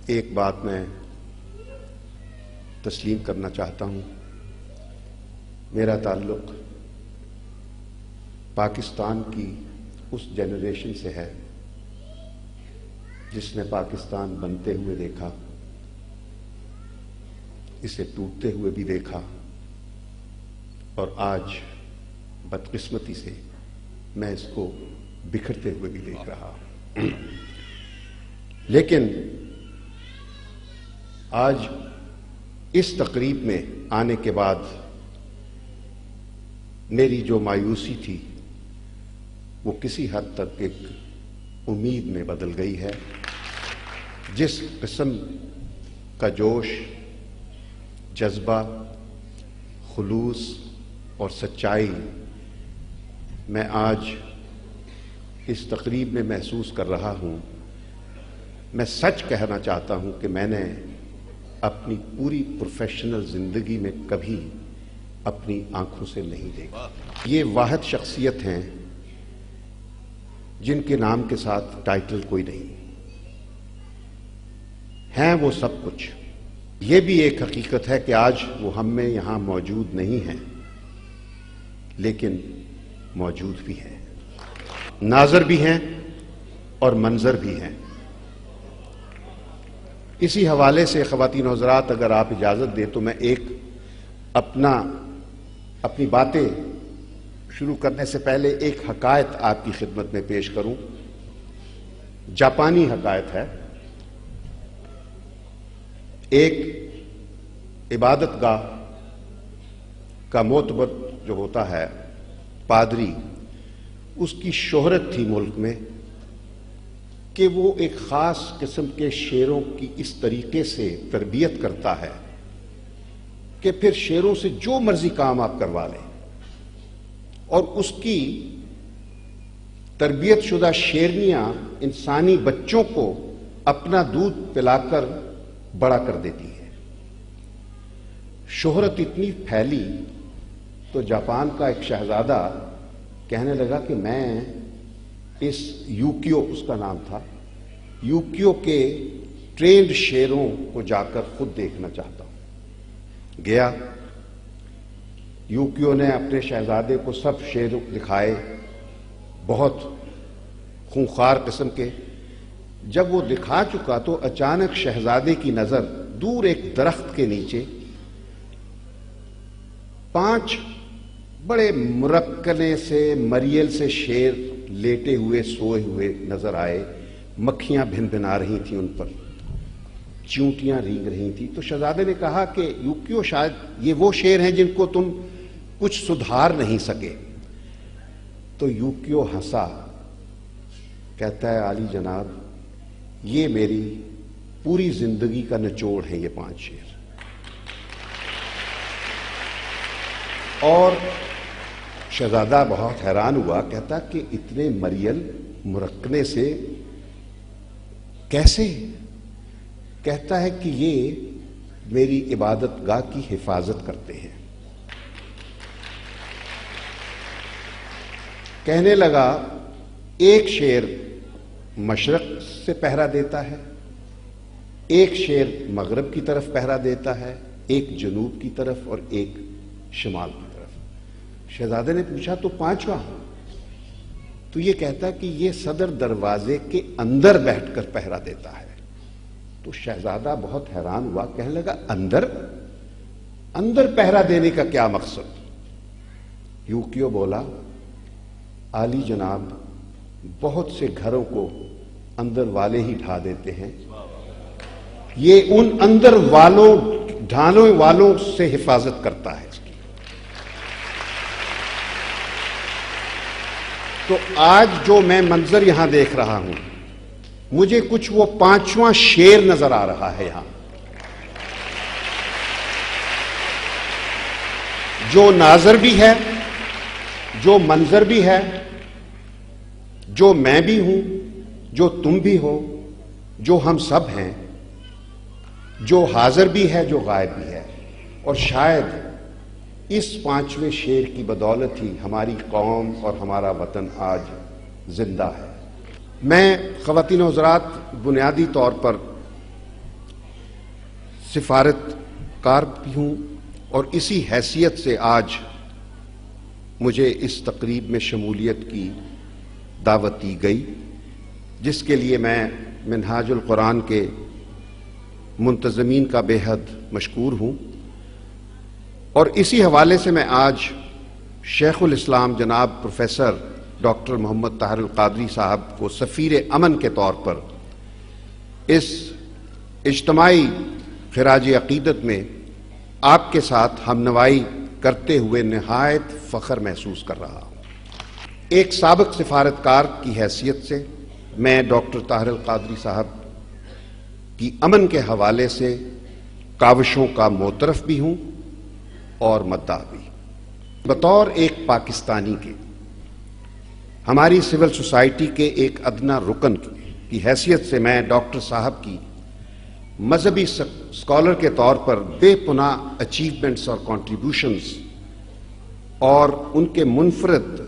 ایک بات میں تسلیم کرنا چاہتا ہوں، میرا تعلق پاکستان کی اس جنریشن سے ہے جس نے پاکستان بنتے ہوئے دیکھا، اسے ٹوٹتے ہوئے بھی دیکھا، اور آج بدقسمتی سے میں اس کو بکھرتے ہوئے بھی دیکھ رہا ہوں۔ لیکن آج اس تقریب میں آنے کے بعد میری جو مایوسی تھی وہ کسی حد تک ایک امید میں بدل گئی ہے۔ جس قسم کا جوش، جذبہ، خلوص اور سچائی میں آج اس تقریب میں محسوس کر رہا ہوں، میں سچ کہنا چاہتا ہوں کہ میں نے اپنی پوری پروفیشنل زندگی میں کبھی اپنی آنکھوں سے نہیں دیکھا۔ یہ واحد شخصیت ہیں جن کے نام کے ساتھ ٹائٹل کوئی نہیں، ہیں وہ سب کچھ۔ یہ بھی ایک حقیقت ہے کہ آج وہ ہم میں یہاں موجود نہیں ہیں، لیکن موجود بھی ہیں، ناظر بھی ہیں اور منظر بھی ہیں۔ اسی حوالے سے خواتین و حضرات، اگر آپ اجازت دیں تو میں ایک اپنی باتیں شروع کرنے سے پہلے ایک حقائق آپ کی خدمت میں پیش کروں۔ جاپانی حقائق ہے۔ ایک عبادت گاہ کا معتبر جو ہوتا ہے پادری، اس کی شہرت تھی ملک میں کہ وہ ایک خاص قسم کے شیروں کی اس طریقے سے تربیت کرتا ہے کہ پھر شیروں سے جو مرضی کام آپ کروا لیں، اور اس کی تربیت شدہ شیرنیاں انسانی بچوں کو اپنا دودھ پلا کر بڑا کر دیتی ہے۔ شہرت اتنی پھیلی تو جاپان کا ایک شہزادہ کہنے لگا کہ میں اس یوکیو، اس کا نام تھا، یوکیو کے ٹرینڈ شیروں کو جا کر خود دیکھنا چاہتا ہوں۔ گیا، یوکیو نے اپنے شہزادے کو سب شیر دکھائے، بہت خونخوار قسم کے۔ جب وہ دکھا چکا تو اچانک شہزادے کی نظر دور ایک درخت کے نیچے 5 بڑے مرکنے سے مریل سے شیر لیٹے ہوئے سوئے ہوئے نظر آئے۔ مکھیاں بھن بھنا رہی تھیں ان پر، چیونٹیاں رینگ رہی تھیں۔ تو شہزادے نے کہا کہ یوکیو، شاید یہ وہ شیر ہیں جن کو تم کچھ سدھار نہیں سکے۔ تو یوکیو ہنسا، کہتا ہے عالی جناب، یہ میری پوری زندگی کا نچوڑ ہے یہ 5 شیر۔ اور شہزادہ بہت حیران ہوا، کہتا کہ اتنے مریل مرکنے سے کیسے؟ کہتا ہے کہ یہ میری عبادت گاہ کی حفاظت کرتے ہیں۔ کہنے لگا ایک شیر مشرق سے پہرا دیتا ہے، ایک شیر مغرب کی طرف پہرا دیتا ہے، ایک جنوب کی طرف اور ایک شمال کی طرف۔ شہزادے نے پوچھا تو 5واں؟ تو یہ کہتا کہ یہ صدر دروازے کے اندر بیٹھ کر پہرا دیتا ہے۔ تو شہزادہ بہت حیران ہوا، کہنے لگا اندر پہرا دینے کا کیا مقصد؟ یوکیو بولا، عالی جناب، بہت سے گھروں کو اندر والے ہی ڈھا دیتے ہیں، یہ ان اندر والوں ڈھانے والوں سے حفاظت کرتا ہے اس کی۔ تو آج جو میں منظر یہاں دیکھ رہا ہوں، مجھے کچھ وہ 5واں شیر نظر آ رہا ہے یہاں، جو ناظر بھی ہے، جو منظر بھی ہے، جو میں بھی ہوں، جو تم بھی ہو، جو ہم سب ہیں، جو حاضر بھی ہے، جو غائب بھی ہے۔ اور شاید اس 5ویں شیر کی بدولت ہی ہماری قوم اور ہمارا وطن آج زندہ ہے۔ میں خواتین و حضرات بنیادی طور پر سفارتکار بھی ہوں اور اسی حیثیت سے آج مجھے اس تقریب میں شمولیت کی دعوت دی گئی، جس کے لیے میں منہاج القرآن کے منتظمین کا بے حد مشکور ہوں۔ اور اسی حوالے سے میں آج شیخ الاسلام جناب پروفیسر ڈاکٹر محمد طاہر القادری صاحب کو سفیر امن کے طور پر اس اجتماعی خراج عقیدت میں آپ کے ساتھ ہمنوائی کرتے ہوئے نہایت فخر محسوس کر رہا ہوں۔ ایک سابق سفارتکار کی حیثیت سے میں ڈاکٹر طاہر القادری صاحب کی امن کے حوالے سے کاوشوں کا معترف بھی ہوں اور مداح بھی۔ بطور ایک پاکستانی کے ہماری سول سوسائٹی کے ایک ادنا رکن کی حیثیت سے میں ڈاکٹر صاحب کی مذہبی اسکالر کے طور پر بے پناہ اچیومنٹس اور کنٹریبیوشنز اور ان کے منفرد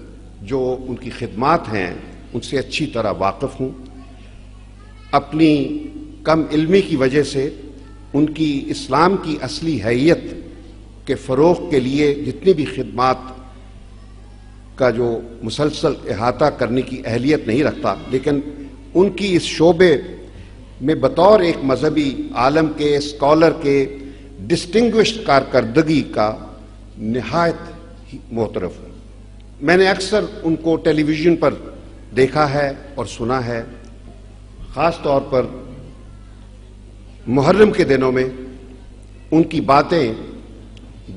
جو ان کی خدمات ہیں ان سے اچھی طرح واقف ہوں۔ اپنی کم علمی کی وجہ سے ان کی اسلام کی اصلی حیت کے فروغ کے لیے جتنی بھی خدمات کا جو مسلسل احاطہ کرنے کی اہلیت نہیں رکھتا، لیکن ان کی اس شعبے میں بطور ایک مذہبی عالم کے اسکالر کے ڈسٹنگوشڈ کارکردگی کا نہایت معترف ہوں۔ میں نے اکثر ان کو ٹیلی ویژن پر دیکھا ہے اور سنا ہے، خاص طور پر محرم کے دنوں میں ان کی باتیں،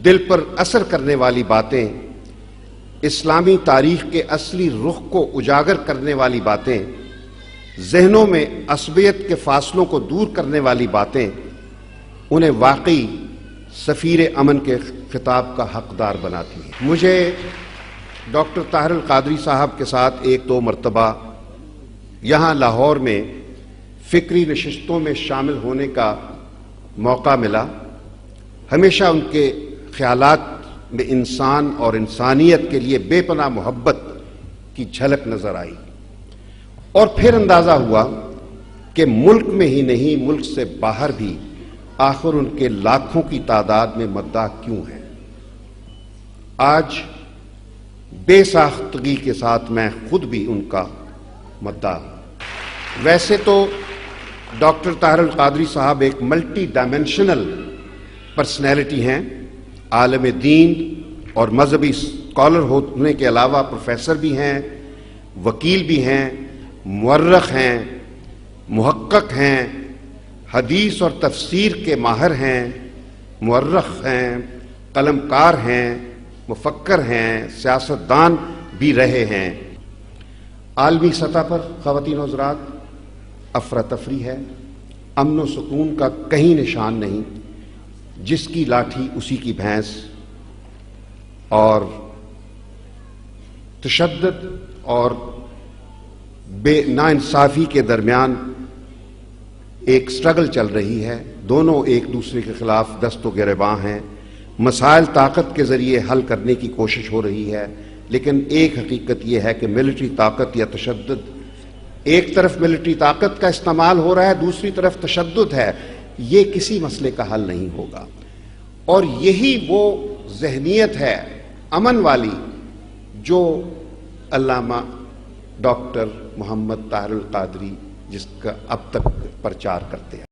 دل پر اثر کرنے والی باتیں، اسلامی تاریخ کے اصلی رخ کو اجاگر کرنے والی باتیں، ذہنوں میں عصبیت کے فاصلوں کو دور کرنے والی باتیں انہیں واقعی سفیر امن کے خطاب کا حقدار بناتی ہیں۔ مجھے ڈاکٹر طاہر القادری صاحب کے ساتھ ایک دو مرتبہ یہاں لاہور میں فکری نشستوں میں شامل ہونے کا موقع ملا۔ ہمیشہ ان کے خیالات میں انسان اور انسانیت کے لیے بے پناہ محبت کی جھلک نظر آئی، اور پھر اندازہ ہوا کہ ملک میں ہی نہیں ملک سے باہر بھی آخر ان کے لاکھوں کی تعداد میں مداح کیوں ہیں۔ آج بے ساختگی کے ساتھ میں خود بھی ان کا مداح ہوں۔ ویسے تو ڈاکٹر طاہر القادری صاحب ایک ملٹی ڈائمینشنل پرسنالٹی ہیں، عالم دین اور مذہبی اسکالر ہونے کے علاوہ پروفیسر بھی ہیں، وکیل بھی ہیں، مورخ ہیں، محقق ہیں، حدیث اور تفسیر کے ماہر ہیں، مورخ ہیں، قلم کار ہیں، مفکر ہیں، سیاستدان بھی رہے ہیں۔ عالمی سطح پر خواتین و حضرات افراتفری ہے، امن و سکون کا کہیں نشان نہیں، جس کی لاٹھی اسی کی بھینس، اور تشدد اور بے ناانصافی کے درمیان ایک سٹرگل چل رہی ہے، دونوں ایک دوسرے کے خلاف دست و گریباں ہیں، مسائل طاقت کے ذریعے حل کرنے کی کوشش ہو رہی ہے، لیکن ایک حقیقت یہ ہے کہ ملٹری طاقت یا تشدد، ایک طرف ملٹری طاقت کا استعمال ہو رہا ہے، دوسری طرف تشدد ہے، یہ کسی مسئلے کا حل نہیں ہوگا۔ اور یہی وہ ذہنیت ہے امن والی جو علامہ ڈاکٹر محمد طاہر القادری جس کا اب تک پرچار کرتے ہیں۔